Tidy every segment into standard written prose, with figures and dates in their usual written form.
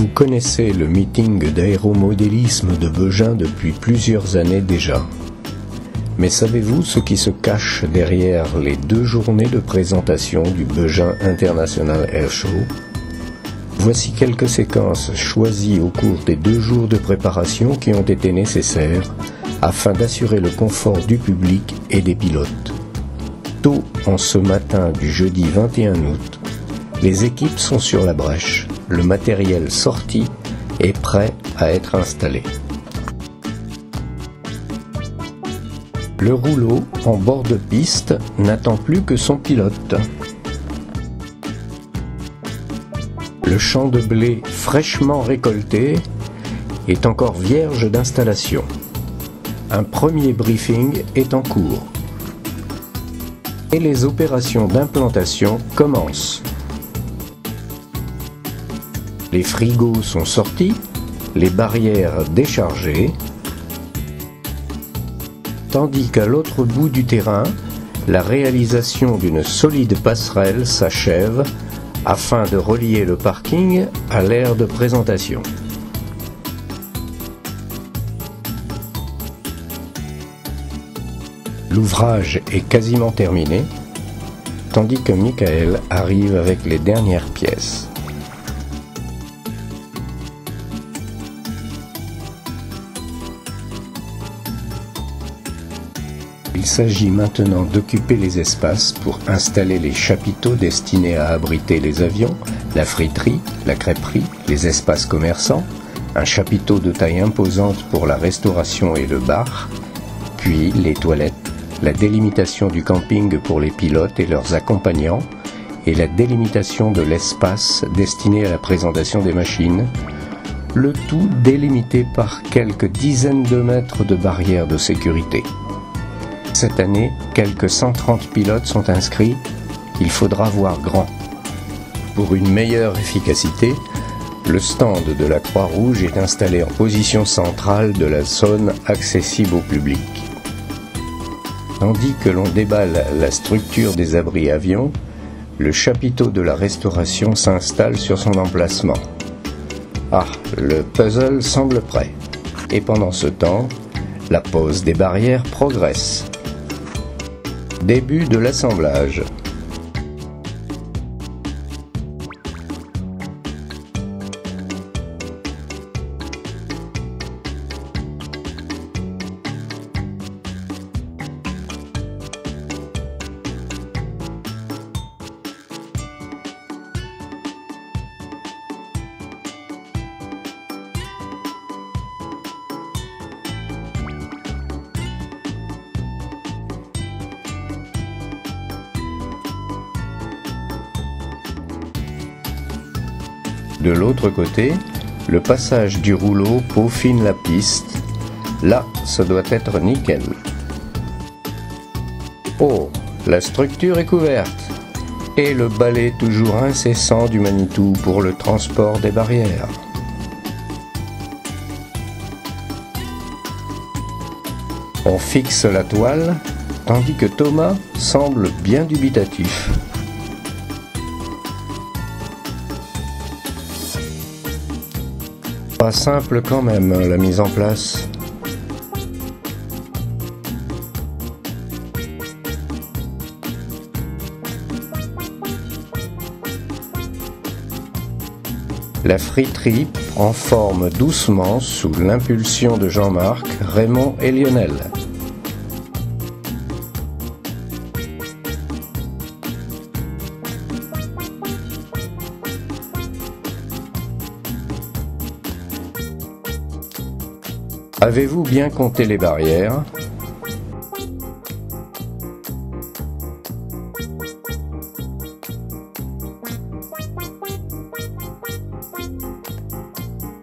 Vous connaissez le meeting d'aéromodélisme de Beugin depuis plusieurs années déjà. Mais savez-vous ce qui se cache derrière les 2 journées de présentation du Beugin International Air Show? Voici quelques séquences choisies au cours des 2 jours de préparation qui ont été nécessaires afin d'assurer le confort du public et des pilotes. Tôt en ce matin du jeudi 21 août, les équipes sont sur la brèche, le matériel sorti et prêt à être installé. Le rouleau en bord de piste n'attend plus que son pilote. Le champ de blé fraîchement récolté est encore vierge d'installation. Un premier briefing est en cours. Et les opérations d'implantation commencent. Les frigos sont sortis, les barrières déchargées, tandis qu'à l'autre bout du terrain, la réalisation d'une solide passerelle s'achève afin de relier le parking à l'aire de présentation. L'ouvrage est quasiment terminé, tandis que Michael arrive avec les dernières pièces. Il s'agit maintenant d'occuper les espaces pour installer les chapiteaux destinés à abriter les avions, la friterie, la crêperie, les espaces commerçants, un chapiteau de taille imposante pour la restauration et le bar, puis les toilettes, la délimitation du camping pour les pilotes et leurs accompagnants et la délimitation de l'espace destiné à la présentation des machines, le tout délimité par quelques dizaines de mètres de barrières de sécurité. Cette année, quelques 130 pilotes sont inscrits, il faudra voir grand. Pour une meilleure efficacité, le stand de la Croix-Rouge est installé en position centrale de la zone accessible au public. Tandis que l'on déballe la structure des abris avions, le chapiteau de la restauration s'installe sur son emplacement. Ah, le puzzle semble prêt. Et pendant ce temps, la pose des barrières progresse. Début de l'assemblage. De l'autre côté, le passage du rouleau peaufine la piste. Là, ça doit être nickel. Oh, la structure est couverte. Et le balai toujours incessant du Manitou pour le transport des barrières. On fixe la toile, tandis que Thomas semble bien dubitatif. Pas simple quand même, la mise en place. La friterie prend forme doucement sous l'impulsion de Jean-Marc, Raymond et Lionel. Avez-vous bien compté les barrières?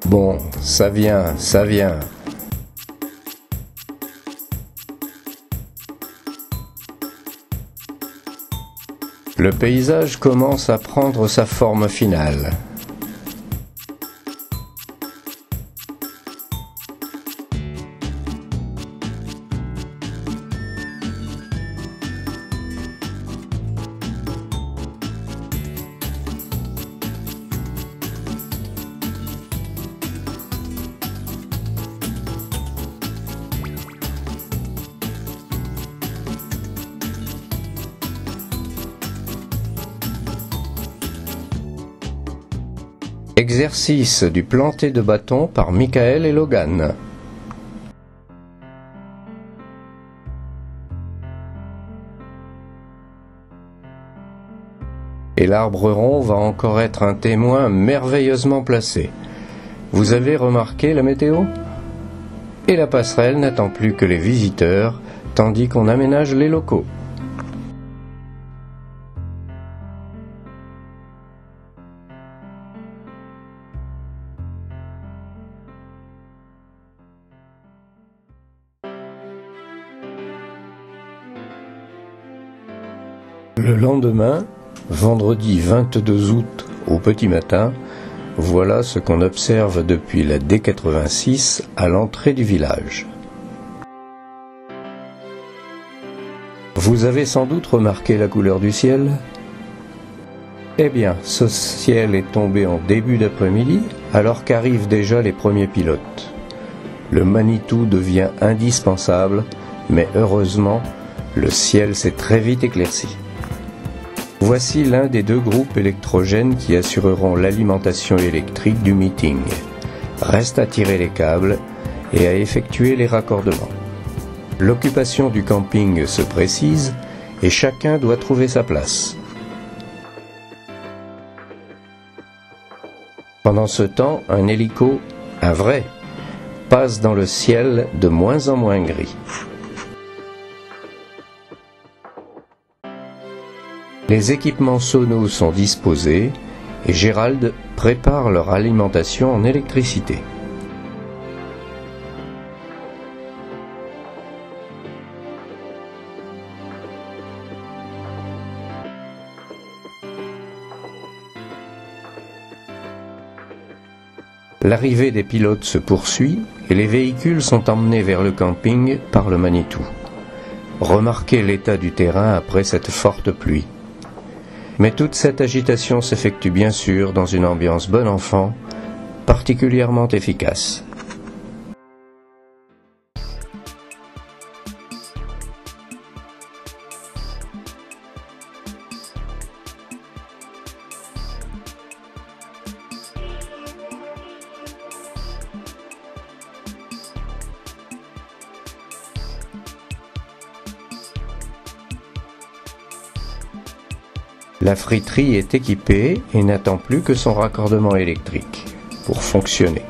Bon, ça vient, ça vient. Le paysage commence à prendre sa forme finale. Exercice du planté de bâton par Michael et Logan. Et l'arbre rond va encore être un témoin merveilleusement placé. Vous avez remarqué la météo ? Et la passerelle n'attend plus que les visiteurs, tandis qu'on aménage les locaux. Le lendemain, vendredi 22 août au petit matin, voilà ce qu'on observe depuis la D86 à l'entrée du village. Vous avez sans doute remarqué la couleur du ciel ? Eh bien, ce ciel est tombé en début d'après-midi, alors qu'arrivent déjà les premiers pilotes. Le Manitou devient indispensable, mais heureusement, le ciel s'est très vite éclairci. Voici l'un des deux groupes électrogènes qui assureront l'alimentation électrique du meeting. Reste à tirer les câbles et à effectuer les raccordements. L'occupation du camping se précise et chacun doit trouver sa place. Pendant ce temps, un hélico, un vrai, passe dans le ciel de moins en moins gris. Les équipements sonos sont disposés et Gérald prépare leur alimentation en électricité. L'arrivée des pilotes se poursuit et les véhicules sont emmenés vers le camping par le Manitou. Remarquez l'état du terrain après cette forte pluie. Mais toute cette agitation s'effectue bien sûr dans une ambiance bon enfant, particulièrement efficace. La friterie est équipée et n'attend plus que son raccordement électrique pour fonctionner.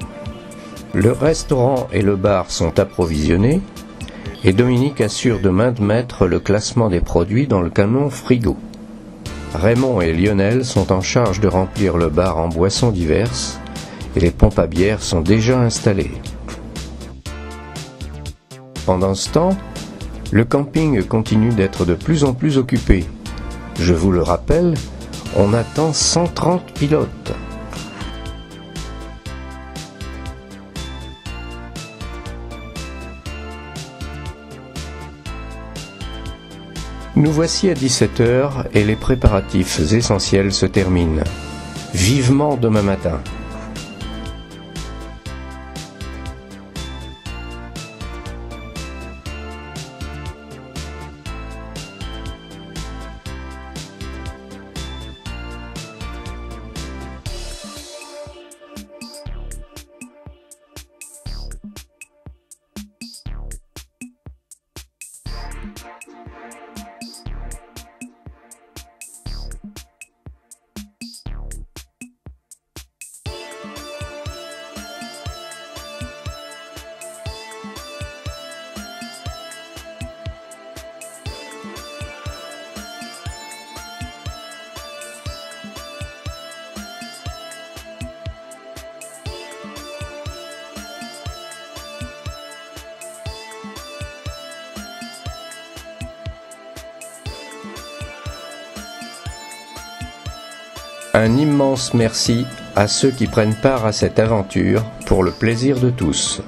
Le restaurant et le bar sont approvisionnés et Dominique assure de main de maître le classement des produits dans le camion frigo. Raymond et Lionel sont en charge de remplir le bar en boissons diverses et les pompes à bière sont déjà installées. Pendant ce temps, le camping continue d'être de plus en plus occupé. Je vous le rappelle, on attend 130 pilotes. Nous voici à 17h et les préparatifs essentiels se terminent. Vivement demain matin. Un immense merci à ceux qui prennent part à cette aventure pour le plaisir de tous.